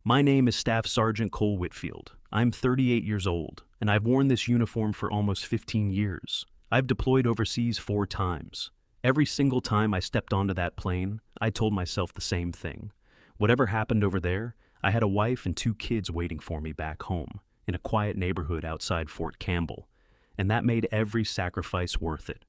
My name is Staff Sergeant Cole Whitfield. I'm 38 years old, and I've worn this uniform for almost 15 years. I've deployed overseas 4 times. Every single time I stepped onto that plane, I told myself the same thing. Whatever happened over there, I had a wife and 2 kids waiting for me back home, in a quiet neighborhood outside Fort Campbell, and that made every sacrifice worth it.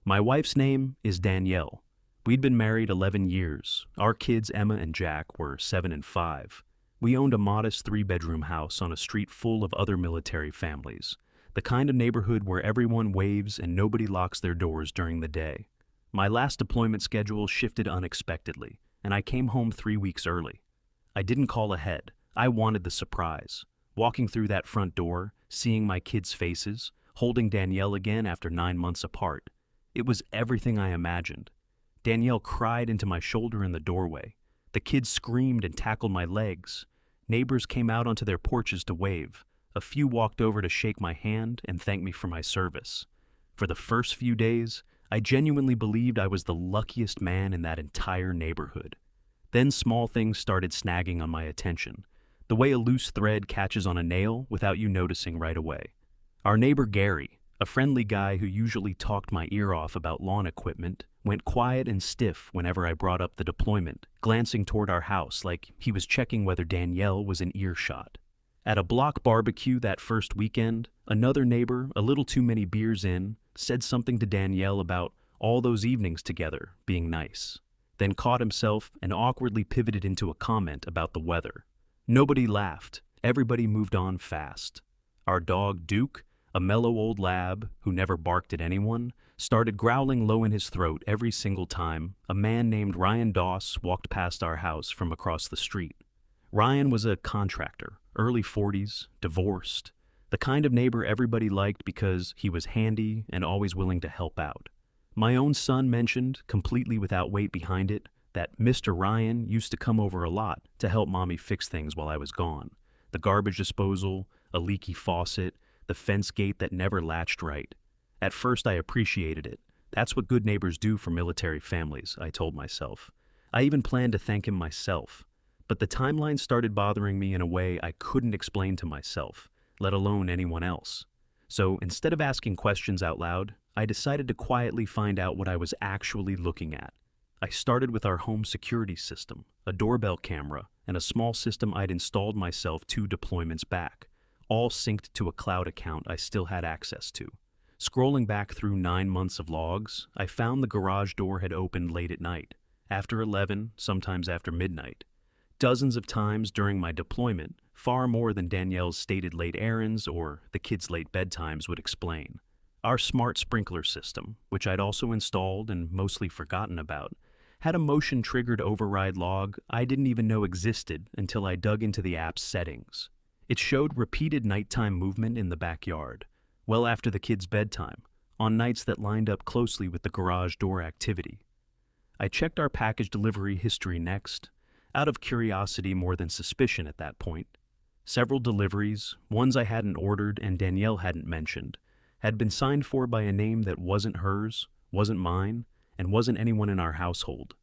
My wife's name is Danielle. We'd been married 11 years. Our kids, Emma and Jack, were 7 and 5. We owned a modest 3-bedroom house on a street full of other military families, the kind of neighborhood where everyone waves and nobody locks their doors during the day. My last deployment schedule shifted unexpectedly, and I came home 3 weeks early. I didn't call ahead. I wanted the surprise. Walking through that front door, seeing my kids' faces, holding Danielle again after 9 months apart. It was everything I imagined. Danielle cried into my shoulder in the doorway. The kids screamed and tackled my legs. Neighbors came out onto their porches to wave. A few walked over to shake my hand and thank me for my service. For the first few days, I genuinely believed I was the luckiest man in that entire neighborhood. Then small things started snagging on my attention, the way a loose thread catches on a nail without you noticing right away. Our neighbor Gary, a friendly guy who usually talked my ear off about lawn equipment, went quiet and stiff whenever I brought up the deployment, glancing toward our house like he was checking whether Danielle was in earshot. At a block barbecue that first weekend, another neighbor, a little too many beers in, said something to Danielle about all those evenings together being nice, then caught himself and awkwardly pivoted into a comment about the weather. Nobody laughed. Everybody moved on fast. Our dog, Duke, a mellow old lab who never barked at anyone, started growling low in his throat every single time a man named Ryan Doss walked past our house from across the street. Ryan was a contractor, early 40s, divorced, the kind of neighbor everybody liked because he was handy and always willing to help out. My own son mentioned, completely without weight behind it, that Mr. Ryan used to come over a lot to help Mommy fix things while I was gone. The garbage disposal, a leaky faucet, the fence gate that never latched right. At first I appreciated it. That's what good neighbors do for military families, I told myself. I even planned to thank him myself. But the timeline started bothering me in a way I couldn't explain to myself, let alone anyone else. So instead of asking questions out loud, I decided to quietly find out what I was actually looking at. I started with our home security system, a doorbell camera, and a small system I'd installed myself 2 deployments back, all synced to a cloud account I still had access to. Scrolling back through 9 months of logs, I found the garage door had opened late at night, after 11, sometimes after midnight. Dozens of times during my deployment, far more than Danielle's stated late errands or the kids' late bedtimes would explain. Our smart sprinkler system, which I'd also installed and mostly forgotten about, had a motion-triggered override log I didn't even know existed until I dug into the app's settings. It showed repeated nighttime movement in the backyard, well after the kids' bedtime, on nights that lined up closely with the garage door activity. I checked our package delivery history next, out of curiosity more than suspicion at that point. Several deliveries, ones I hadn't ordered and Danielle hadn't mentioned, had been signed for by a name that wasn't hers, wasn't mine, and wasn't anyone in our household.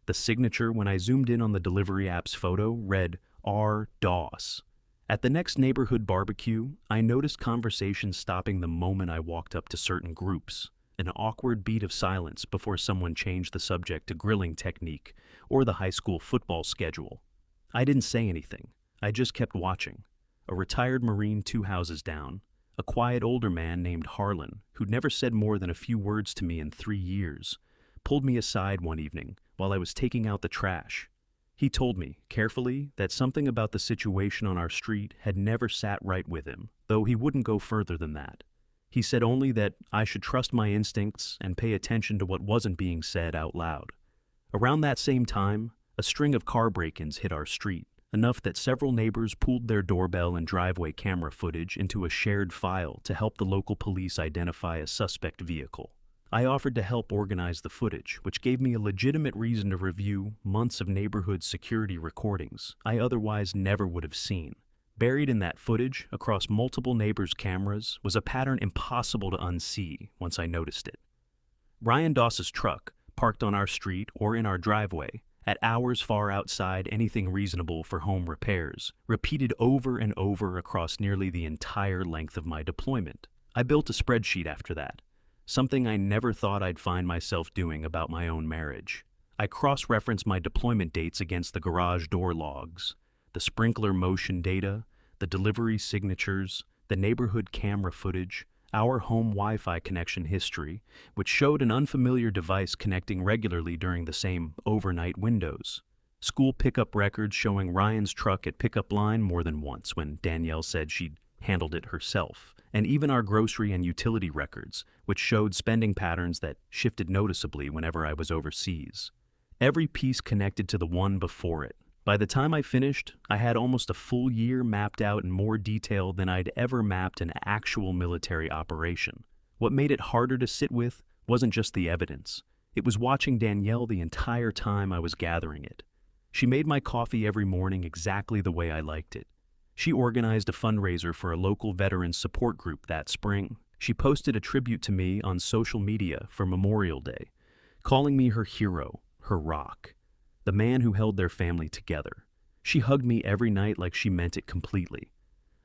The signature, when I zoomed in on the delivery app's photo, read R. Doss. At the next neighborhood barbecue, I noticed conversations stopping the moment I walked up to certain groups, an awkward beat of silence before someone changed the subject to grilling technique or the high school football schedule. I didn't say anything. I just kept watching. A retired Marine 2 houses down, a quiet older man named Harlan, who'd never said more than a few words to me in 3 years, pulled me aside one evening while I was taking out the trash. He told me, carefully, that something about the situation on our street had never sat right with him, though he wouldn't go further than that. He said only that I should trust my instincts and pay attention to what wasn't being said out loud. Around that same time, a string of car break-ins hit our street, enough that several neighbors pooled their doorbell and driveway camera footage into a shared file to help the local police identify a suspect vehicle. I offered to help organize the footage, which gave me a legitimate reason to review months of neighborhood security recordings I otherwise never would have seen. Buried in that footage, across multiple neighbors' cameras, was a pattern impossible to unsee once I noticed it. Ryan Doss's truck, parked on our street or in our driveway, at hours far outside anything reasonable for home repairs, repeated over and over across nearly the entire length of my deployment. I built a spreadsheet after that, something I never thought I'd find myself doing about my own marriage. I cross-referenced my deployment dates against the garage door logs, the sprinkler motion data, the delivery signatures, the neighborhood camera footage, our home Wi-Fi connection history, which showed an unfamiliar device connecting regularly during the same overnight windows. School pickup records showing Ryan's truck at pickup line more than once when Danielle said she'd handled it herself, and even our grocery and utility records, which showed spending patterns that shifted noticeably whenever I was overseas. Every piece connected to the one before it. By the time I finished, I had almost a full year mapped out in more detail than I'd ever mapped an actual military operation. What made it harder to sit with wasn't just the evidence. It was watching Danielle the entire time I was gathering it. She made my coffee every morning exactly the way I liked it. She organized a fundraiser for a local veterans support group that spring. She posted a tribute to me on social media for Memorial Day, calling me her hero, her rock, the man who held their family together. She hugged me every night like she meant it completely.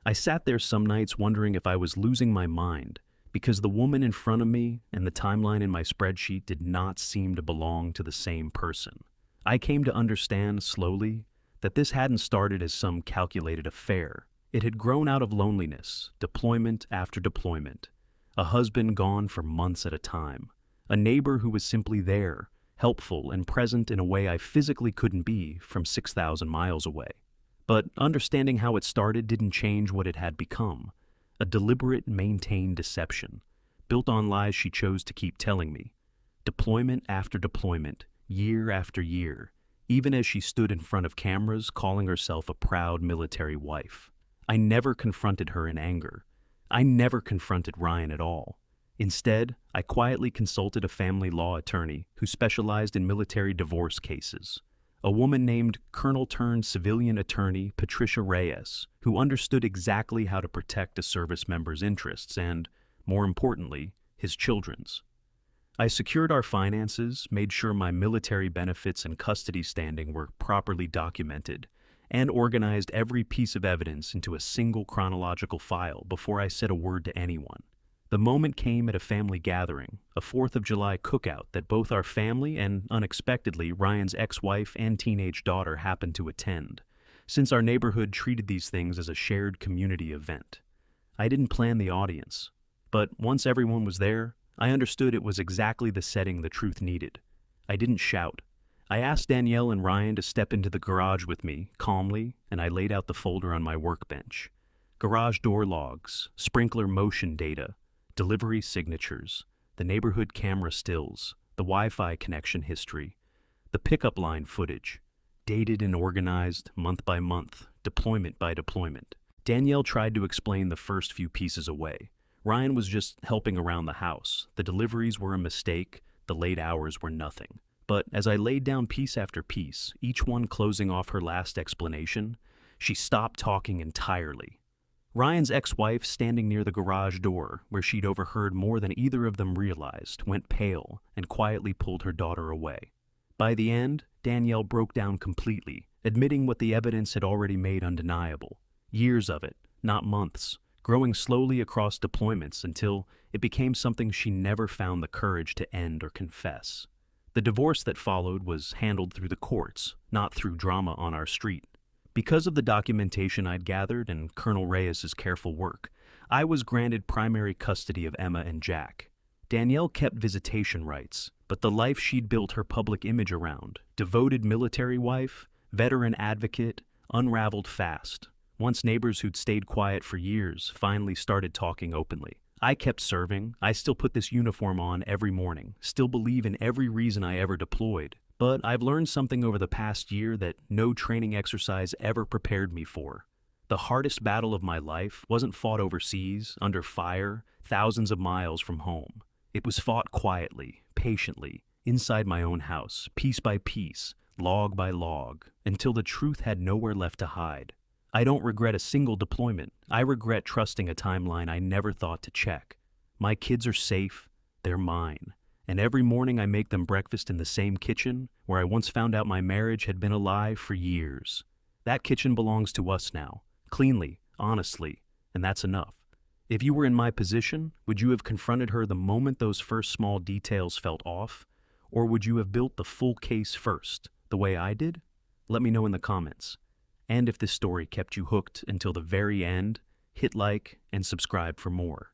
I sat there some nights wondering if I was losing my mind, because the woman in front of me and the timeline in my spreadsheet did not seem to belong to the same person. I came to understand slowly that this hadn't started as some calculated affair. It had grown out of loneliness, deployment after deployment, a husband gone for months at a time, a neighbor who was simply there, helpful and present in a way I physically couldn't be from 6,000 miles away. But understanding how it started didn't change what it had become, a deliberate, maintained deception, built on lies she chose to keep telling me. Deployment after deployment, year after year, even as she stood in front of cameras calling herself a proud military wife. I never confronted her in anger. I never confronted Ryan at all. Instead, I quietly consulted a family law attorney who specialized in military divorce cases, a woman named Colonel-turned-civilian attorney Patricia Reyes, who understood exactly how to protect a service member's interests and, more importantly, his children's. I secured our finances, made sure my military benefits and custody standing were properly documented, and organized every piece of evidence into a single chronological file before I said a word to anyone. The moment came at a family gathering, a 4th of July cookout that both our family and, unexpectedly, Ryan's ex-wife and teenage daughter happened to attend, since our neighborhood treated these things as a shared community event. I didn't plan the audience, but once everyone was there, I understood it was exactly the setting the truth needed. I didn't shout. I asked Danielle and Ryan to step into the garage with me, calmly, and I laid out the folder on my workbench. Garage door logs, sprinkler motion data, delivery signatures, the neighborhood camera stills, the Wi-Fi connection history, the pickup line footage, dated and organized month by month, deployment by deployment. Danielle tried to explain the first few pieces away. Ryan was just helping around the house. The deliveries were a mistake, the late hours were nothing. But as I laid down piece after piece, each one closing off her last explanation, she stopped talking entirely. Ryan's ex-wife, standing near the garage door, where she'd overheard more than either of them realized, went pale and quietly pulled her daughter away. By the end, Danielle broke down completely, admitting what the evidence had already made undeniable. Years of it, not months, growing slowly across deployments until it became something she never found the courage to end or confess. The divorce that followed was handled through the courts, not through drama on our street. Because of the documentation I'd gathered and Colonel Reyes's careful work, I was granted primary custody of Emma and Jack. Danielle kept visitation rights, but the life she'd built her public image around, devoted military wife, veteran advocate, unraveled fast. Once neighbors who'd stayed quiet for years finally started talking openly. I kept serving. I still put this uniform on every morning, still believe in every reason I ever deployed. But I've learned something over the past year that no training exercise ever prepared me for. The hardest battle of my life wasn't fought overseas, under fire, thousands of miles from home. It was fought quietly, patiently, inside my own house, piece by piece, log by log, until the truth had nowhere left to hide. I don't regret a single deployment. I regret trusting a timeline I never thought to check. My kids are safe. They're mine. And every morning I make them breakfast in the same kitchen where I once found out my marriage had been a lie for years. That kitchen belongs to us now, cleanly, honestly, and that's enough. If you were in my position, would you have confronted her the moment those first small details felt off? Or would you have built the full case first, the way I did? Let me know in the comments. And if this story kept you hooked until the very end, hit like and subscribe for more.